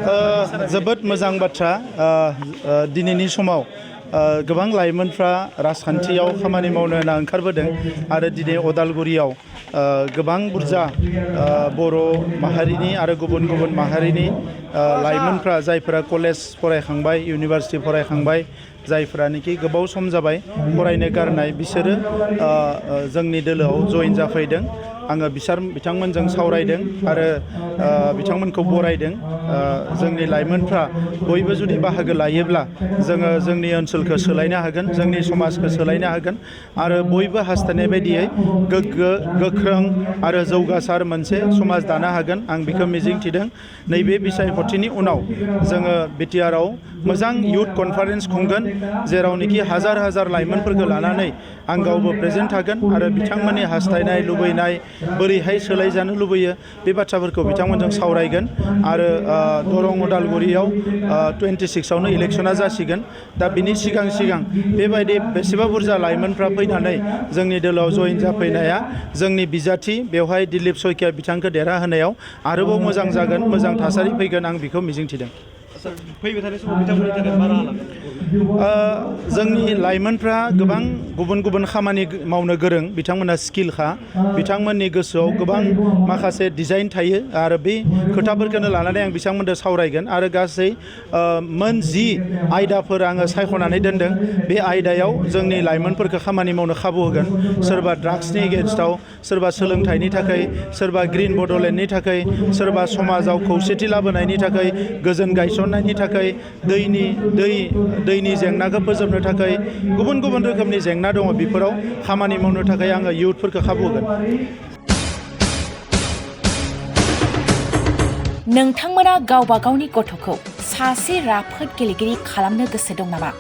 जोबोद मोजां बाथ्रा दिनैनि समाव गोबां लाइमोनफ्रा राजखान्थियाव खामानि मावनो होनना ओंखारबोदों आरो दिनै अदालगुरियाव गोबां बुरजा बर' माहारिनि आरो गुबुन गुबुन माहारिनि लाइमोनफ्रा जायफोरा कलेज फरायखांबाय इउनिभार्सिटि फरायखांबाय जायफोरानोखि गोबाव सम जाबाय फरायनो गारनाय बिसोरो जोंनि दोलोआव जइन जाफैदों आङो बिथांमोनजों सावरायदों आरो बिथांमोनखौ बरायदों जोंनि लाइमोनफ्रा बयबो जुदि बाहागो लायोब्ला जोङो जोंनि ओनसोलखौ सोलायनो हागोन जोंनि समाजखौ सोलायनो हागोन आरो बयबो हास्थायनाय बायदियै गोग्गो गोख्रों आरो जौगासार मोनसे समाज दानो हागोन आं बेखौ मिजिंथिदों नैबे बिसायख'थिनि उनाव जोङो BTRआव मोजां इयुथ कनफारेन्स खुंगोन जेरावनोखि हाजार हाजार लाइमोनफोरखौ लानानै आं गावबो प्रेजेन्ट थागोन आरो बिथांमोननि हास्थायनाय लुबैनाय बोरैहाय सोलायजानो लुबैयो बे बाथ्राफोरखौ बिथांमोनजों सावरायगोन आरो दरं उदालगुरियाव 26आवनो इलेक्शना जासिगोन दा बिनि सिगां बेबायदि बेसेबा बुरजा लाइमोनफ्रा फैनानै जोंनि दोलोआव जइन जाफैनाया जोंनि बिजाथि बेवहाय दिलीप सयकिया बिथांखौ देरहाहोनायाव आरोबाव मोजां जागोन मोजां थासारि फैगोन आं बेखौ मिजिंथिदों फैबाय थानाय समाव बिथांमोननि थाखाय मा राहा लागोन जोंनि लाइमोनफ्रा गोबां गुबुन गुबुन खामानि मावनो गोरों बिथांमोना स्किलखा बिथांमोननि गोसोआव गोबां माखासे डिजाइन थायो आरो बे खोथाफोरखौनो लानानै आं बिथांमोनजों सावरायगोन आरो गासै मोन 10 आयदाफोर आङो सायख'नानै दोनदों बे आयदायाव जोंनि लाइमोनफोरखौ खामानि मावनो खाबु होगोन सोरबा ड्राग्सनि एगेन्स्टआव सोरबा सोलोंथाइनि थाखाय सोरबा ग्रिन बड'लेण्डनि थाखाय सोरबा समाजाव खौसेथि लाबोनायनि थाखाय गोजोन गायसननायनि थाखाय दैनि जेंनाखौ फोजोबनो थाखाय गुबुन गुबुन रोखोमनि जेंना दङ बेफोराव खामानि मावनो थाखाय आङो इयुथफोरखौ खाबु होगोन नोंथांमोना गावबा गावनि गथ'खौ सासे राफोद गेलेगिरि खालामनो गोसो दं नामा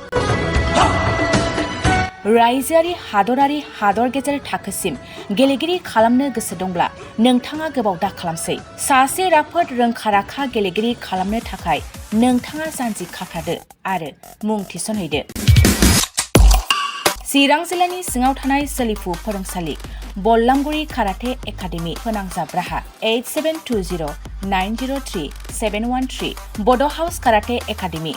रायजोआरि हादरारि हादर गेजेर थाखोसिम गेलेगिरि खालामनो गोसो दंब्ला नोंथाङा गोबाव दा खालामसै सासे राफोद रोंखा-राखा गेलेगिरि खालामनो थाखाय नोंथाङा जानजि खाफ्रादो आरो मुं थिसनहैदो चिरां जिल्लानि सिङाव थानाय सोलिफु फोरोंसालि बल्लामगुरि काराटे एकाडेमि फोनांजाब राहा 8720903713 बड' हाउस काराटे एकाडेमि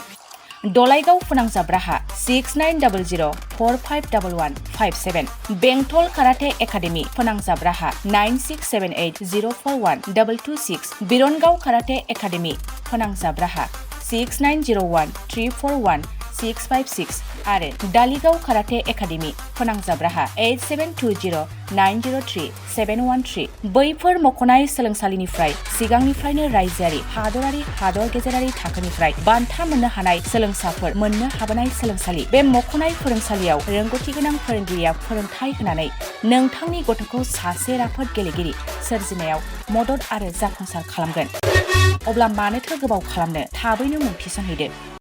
दलाइगाव फोनांजाब राहा 6900451157 बेंटल काराटे एकाडेमि फोनांजाब राहा 9678041226 बिरनगाव काराटे एकाडेमि फोनांजाब राहा 6901341656 आरो दालिगाव काराटे एकाडेमि फोनांजाब राहा 8720903713 बैफोर मख'नाय सोलोंसालिनिफ्राय सिगांनिफ्रायनो रायजोआरि हादरारि हादर गेजेरारि थाखोनिफ्राय बान्था मोननो हानाय सोलोंसाफोर मोननो हाबोनाय सोलोंसालि बे मख'नाय फोरोंसालियाव रोंगौथि गोनां फोरोंगिरिया फोरोंथाय होनानै नोंथांनि गथ'खौ सासे राफोद गेलेगिरि सोरजिनायाव मदद आरो जाफुंसार खालामगोन अब्ला मानोथो गोबाव खालामनो थाबैनो मुं थिसनहैदो